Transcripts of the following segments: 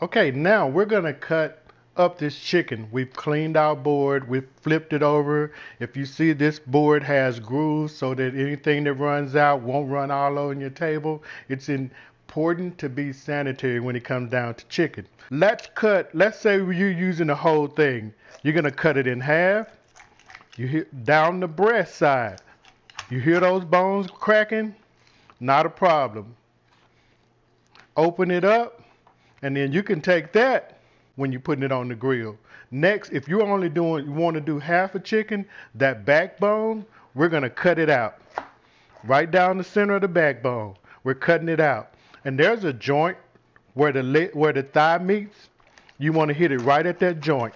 Okay, now we're gonna cut up this chicken. We've cleaned our board, we've flipped it over. If you see, this board has grooves so that anything that runs out won't run all over your table. It's important to be sanitary when it comes down to chicken. Let's say you're using the whole thing. You're gonna cut it in half. You hear down the breast side. You hear those bones cracking? Not a problem. Open it up, and then you can take that when you're putting it on the grill. Next, if you're only doing, you want to do half a chicken, that backbone, we're gonna cut it out. Right down the center of the backbone. We're cutting it out. And there's a joint where the thigh meets. You want to hit it right at that joint.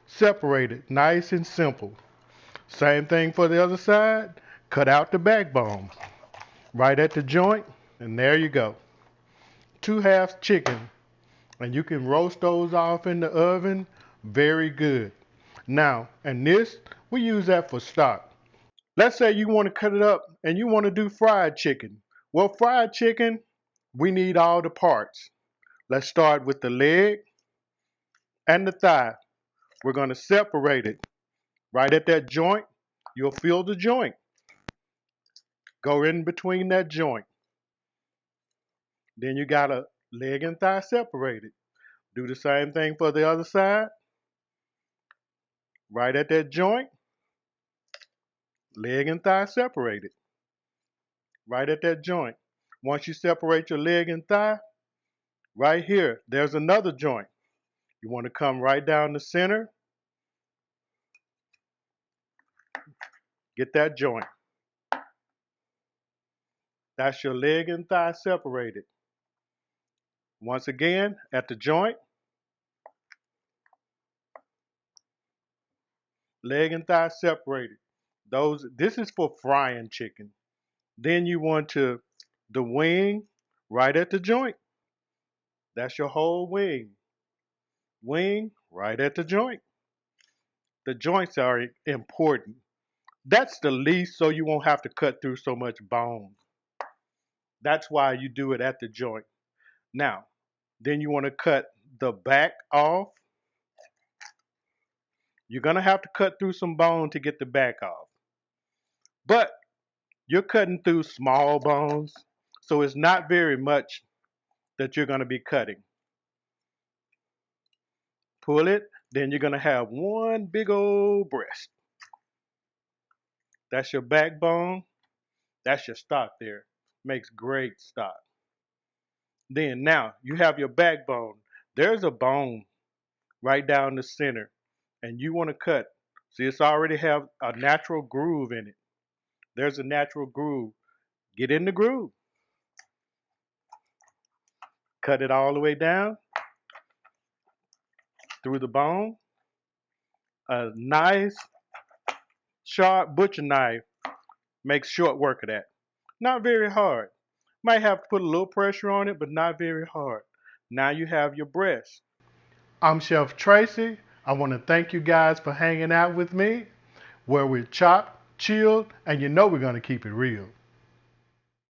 Separate it, nice and simple. Same thing for the other side. Cut out the backbone. Right at the joint, and there you go. Two halves chicken, and you can roast those off in the oven. Very good. Now, and this, we use that for stock. Let's say you want to cut it up and you want to do fried chicken. Well, fried chicken, we need all the parts. Let's start with the leg and the thigh. We're going to separate it right at that joint. You'll feel the joint. Go in between that joint. Then you got a leg and thigh separated. Do the same thing for the other side. Right at that joint, leg and thigh separated. Right at that joint. Once you separate your leg and thigh, right here, there's another joint. You want to come right down the center, get that joint. That's your leg and thigh separated. Once again, at the joint, leg and thigh separated. This is for frying chicken. Then you want to, the wing, right at the joint. That's your whole wing. Wing, right at the joint. The joints are important. That's the least so you won't have to cut through so much bone. That's why you do it at the joint. Now, then you want to cut the back off. You're going to have to cut through some bone to get the back off. But you're cutting through small bones, so it's not very much that you're going to be cutting. Pull it, then you're going to have one big old breast. That's your backbone. That's your stock there. Makes great stock. Then now you have your backbone. There's a bone right down the center, and you want to cut. See, it's already have a natural groove in it. There's a natural groove. Get in the groove. Cut it all the way down through the bone. A nice sharp butcher knife makes short work of that. Not very hard. Might have to put a little pressure on it, but not very hard. Now you have your breast. I'm Chef Tracy. I want to thank you guys for hanging out with me, where we chop, chill, and you know we're going to keep it real.